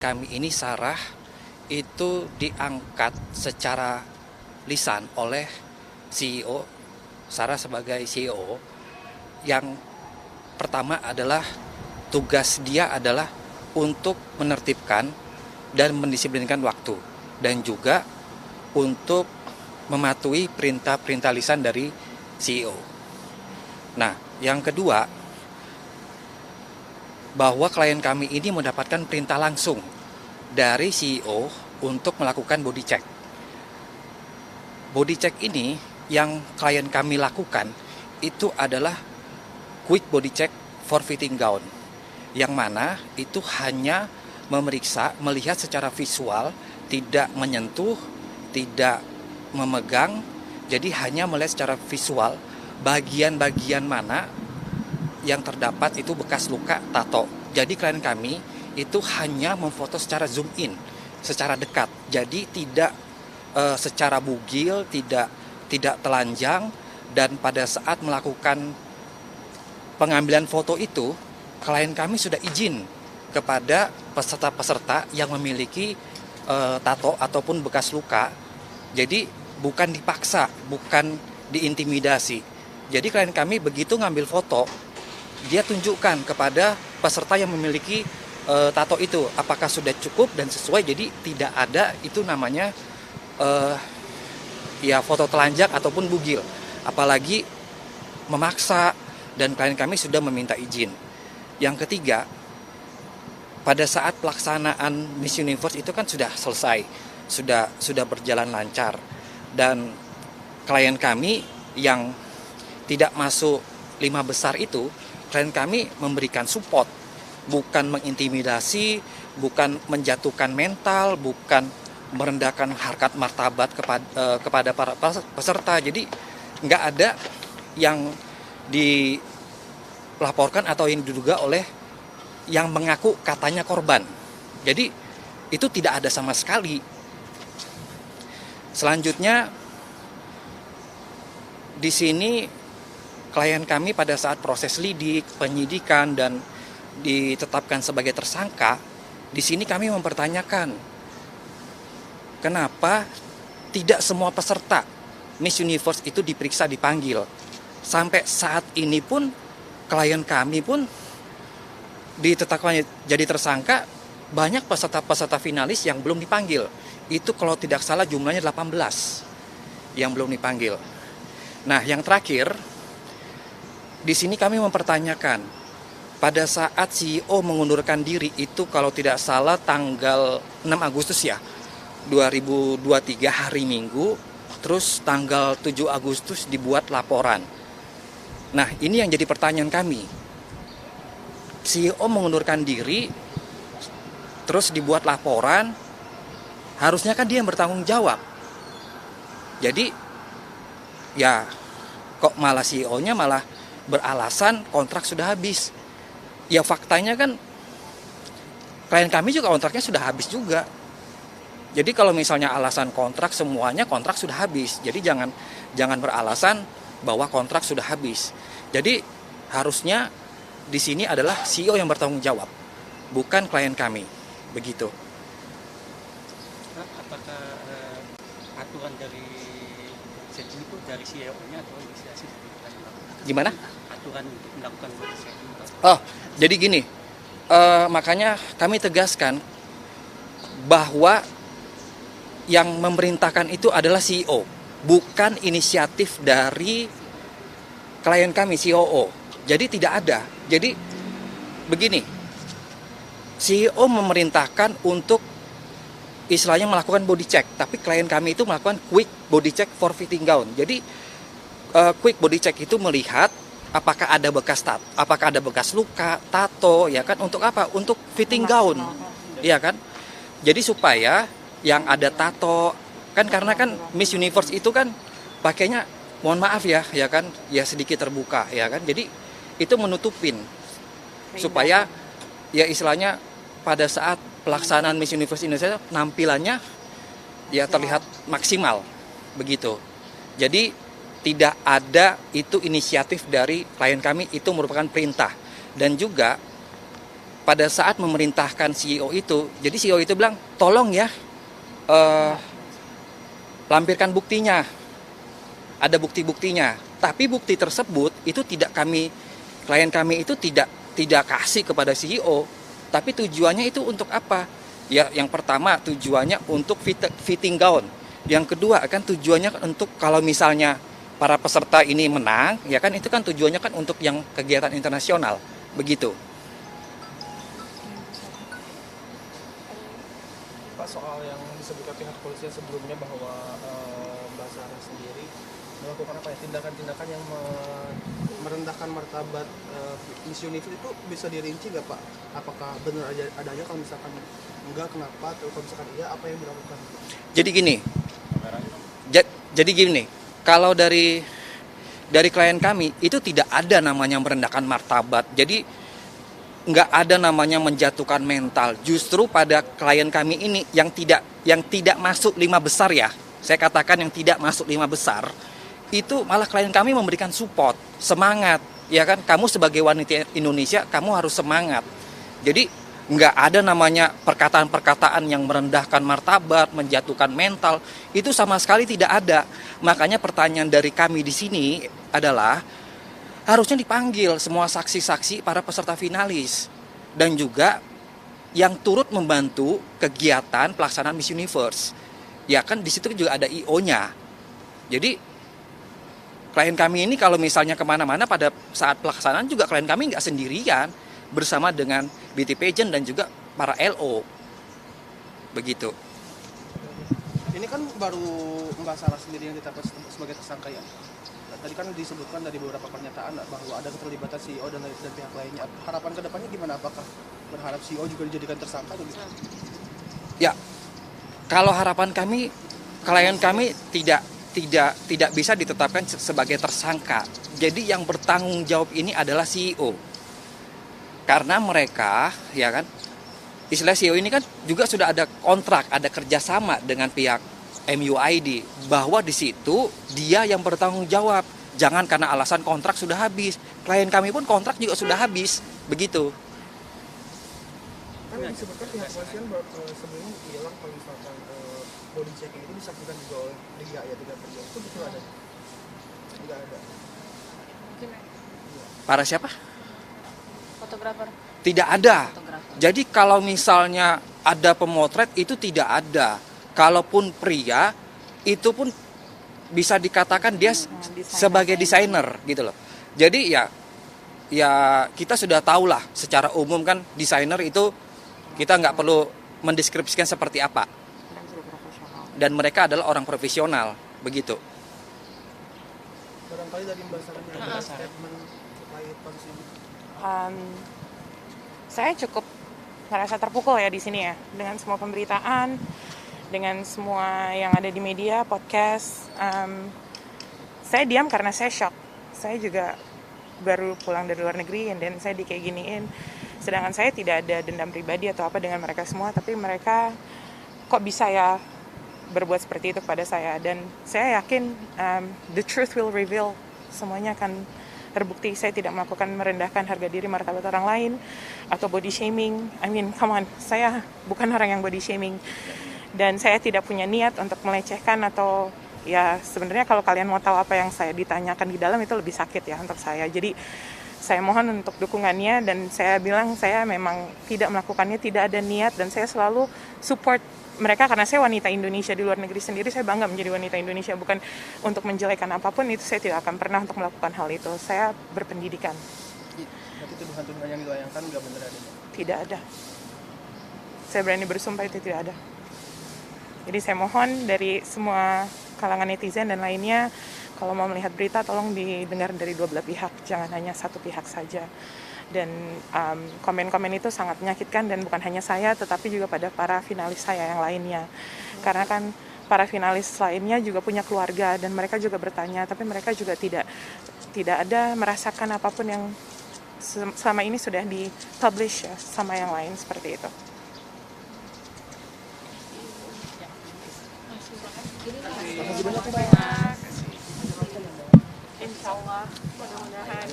Kami ini Sarah itu diangkat secara lisan oleh CEO, Sarah sebagai CEO. Yang pertama adalah tugas dia adalah untuk menertibkan dan mendisiplinkan waktu, dan juga untuk mematuhi perintah-perintah lisan dari CEO. Nah, yang kedua, bahwa klien kami ini mendapatkan perintah langsung dari CEO untuk melakukan body check. Body check ini yang klien kami lakukan itu adalah quick body check for fitting gown, yang mana itu hanya memeriksa, melihat secara visual, tidak menyentuh, tidak memegang, jadi hanya melihat secara visual bagian-bagian mana yang terdapat itu bekas luka tato. Jadi klien kami itu hanya memfoto secara zoom in, secara dekat. Jadi tidak secara bugil, tidak telanjang, dan pada saat melakukan pengambilan foto itu, klien kami sudah izin kepada peserta-peserta yang memiliki tato ataupun bekas luka. Jadi bukan dipaksa, bukan diintimidasi. Jadi klien kami begitu ngambil foto, dia tunjukkan kepada peserta yang memiliki tato itu apakah sudah cukup dan sesuai. Jadi tidak ada itu namanya ya foto telanjang ataupun bugil, apalagi memaksa, dan klien kami sudah meminta izin. Yang ketiga, pada saat pelaksanaan Miss Universe itu kan sudah selesai, sudah berjalan lancar, dan klien kami yang tidak masuk 5 besar itu, klien kami memberikan support, bukan mengintimidasi, bukan menjatuhkan mental, bukan merendahkan harkat martabat kepada para peserta. Jadi nggak ada yang dilaporkan atau yang diduga oleh yang mengaku katanya korban. Jadi itu tidak ada sama sekali. Selanjutnya di sini klien kami pada saat proses lidik, penyidikan, dan ditetapkan sebagai tersangka, di sini kami mempertanyakan kenapa tidak semua peserta Miss Universe itu diperiksa, dipanggil. Sampai saat ini pun klien kami pun ditetapkan jadi tersangka, banyak peserta-peserta finalis yang belum dipanggil. Itu kalau tidak salah jumlahnya 18 yang belum dipanggil. Nah, yang terakhir, di sini kami mempertanyakan, pada saat CEO mengundurkan diri itu kalau tidak salah tanggal 6 Agustus ya, 2023 hari Minggu, terus tanggal 7 Agustus dibuat laporan. Nah, ini yang jadi pertanyaan kami. CEO mengundurkan diri, terus dibuat laporan, harusnya kan dia yang bertanggung jawab. Jadi, ya kok malah CEO-nya malah beralasan kontrak sudah habis. Ya faktanya kan klien kami juga kontraknya sudah habis juga. Jadi kalau misalnya alasan kontrak, semuanya kontrak sudah habis. Jadi jangan beralasan bahwa kontrak sudah habis. Jadi harusnya di sini adalah CEO yang bertanggung jawab, bukan klien kami. Begitu. Apakah aturan dari setting itu dari CEO-nya atau inisiasi? Gimana? Aturan untuk melakukan body checking. Oh, jadi gini, makanya kami tegaskan bahwa yang memerintahkan itu adalah CEO, bukan inisiatif dari klien kami, COO. Jadi tidak ada. Jadi begini, CEO memerintahkan untuk istilahnya melakukan body check, tapi klien kami itu melakukan quick body check for fitting gown. Jadi quick body check itu melihat apakah ada bekas luka, tato, ya kan? Untuk apa? Untuk fitting gown, ya kan? Jadi supaya yang ada tato, kan karena kan Miss Universe itu kan pakainya, mohon maaf ya kan, ya sedikit terbuka, ya kan? Jadi itu menutupin supaya ya istilahnya pada saat pelaksanaan Miss Universe Indonesia nampilannya ya terlihat maksimal begitu. Jadi tidak ada itu inisiatif dari klien kami, itu merupakan perintah. Dan juga pada saat memerintahkan CEO itu, jadi CEO itu bilang, tolong ya, eh, lampirkan buktinya, ada bukti-buktinya. Tapi bukti tersebut itu klien kami itu tidak kasih kepada CEO. Tapi tujuannya itu untuk apa? Ya, yang pertama tujuannya untuk fitting gown. Yang kedua kan tujuannya untuk kalau misalnya para peserta ini menang, ya kan itu kan tujuannya kan untuk yang kegiatan internasional, begitu. Pak, soal yang disebutkan pihak kepolisian sebelumnya bahwa Mbak Sarah sendiri melakukan apa ya, tindakan-tindakan yang merendahkan martabat Miss Universe, itu bisa dirinci nggak Pak? Apakah benar adanya, kalau misalkan enggak kenapa, atau kalau misalkan iya apa yang dilakukan? Jadi gini, kalau dari klien kami itu tidak ada namanya merendahkan martabat. Jadi nggak ada namanya menjatuhkan mental. Justru pada klien kami ini yang tidak masuk 5 besar ya. Saya katakan yang tidak masuk 5 besar. Itu malah klien kami memberikan support, semangat. Ya kan, kamu sebagai wanita Indonesia, kamu harus semangat. Jadi nggak ada namanya perkataan-perkataan yang merendahkan martabat, menjatuhkan mental. Itu sama sekali tidak ada. Makanya pertanyaan dari kami di sini adalah, harusnya dipanggil semua saksi-saksi para peserta finalis. Dan juga yang turut membantu kegiatan pelaksanaan Miss Universe. Ya kan, di situ juga ada IO-nya. Jadi klien kami ini kalau misalnya kemana-mana pada saat pelaksanaan juga klien kami nggak sendirian, bersama dengan beauty pageant dan juga para LO. Begitu. Ini kan baru Mbak Sarah sendiri yang ditetapkan sebagai tersangka ya. Tadi kan disebutkan dari beberapa pernyataan bahwa ada keterlibatan CEO dan pihak lainnya. Harapan kedepannya gimana? Apakah berharap CEO juga dijadikan tersangka atau gitu? Ya, kalau harapan kami, klien kami tidak bisa ditetapkan sebagai tersangka. Jadi yang bertanggung jawab ini adalah CEO. Karena mereka, ya kan, istilah CEO ini kan juga sudah ada kontrak, ada kerjasama dengan pihak MUID, bahwa di situ dia yang bertanggung jawab. Jangan karena alasan kontrak sudah habis. Klien kami pun kontrak juga sudah habis, begitu. Kan disebutkan pihak kepolisian sebelumnya hilang kalau misalkan body checking itu disaksikan juga oleh Liga ya, 3 perjalanan. Itu betul ada? Tidak ada. Para siapa? Fotografer. Tidak ada. Fotografer. Jadi kalau misalnya ada pemotret itu tidak ada. Kalaupun pria itu pun bisa dikatakan dia sebagai desainer gitu loh. Jadi ya kita sudah tahu lah secara umum kan desainer itu kita nggak perlu mendeskripsikan seperti apa. Dan mereka adalah orang profesional, begitu. Barangkali dari Mbak Sarah ada statement terkait kasus ini. Saya cukup merasa terpukul ya di sini ya, dengan semua pemberitaan, dengan semua yang ada di media, podcast. Saya diam karena saya shock. Saya juga baru pulang dari luar negeri dan saya kayak giniin. Sedangkan saya tidak ada dendam pribadi atau apa dengan mereka semua, tapi mereka kok bisa ya berbuat seperti itu kepada saya. Dan saya yakin the truth will reveal, semuanya akan terbukti. Saya tidak melakukan merendahkan harga diri martabat orang lain atau body shaming. I mean, come on, saya bukan orang yang body shaming. Dan saya tidak punya niat untuk melecehkan atau ya sebenarnya kalau kalian mau tahu apa yang saya ditanyakan di dalam itu lebih sakit ya untuk saya. Jadi saya mohon untuk dukungannya dan saya bilang saya memang tidak melakukannya, tidak ada niat dan saya selalu support mereka karena saya wanita Indonesia di luar negeri sendiri. Saya bangga menjadi wanita Indonesia, bukan untuk menjelekan apapun, itu saya tidak akan pernah untuk melakukan hal itu. Saya berpendidikan. Berarti tuduhan-tuduhan yang dilayangkan nggak benar adanya? Tidak ada. Saya berani bersumpah itu tidak ada. Jadi saya mohon dari semua kalangan netizen dan lainnya, kalau mau melihat berita tolong didengar dari dua belah pihak, jangan hanya satu pihak saja. Dan komen-komen itu sangat menyakitkan dan bukan hanya saya tetapi juga pada para finalis saya yang lainnya. Karena kan para finalis lainnya juga punya keluarga dan mereka juga bertanya, tapi mereka juga tidak ada merasakan apapun yang selama ini sudah di-publish ya, sama yang lain seperti itu. Insya Allah mudah-mudahan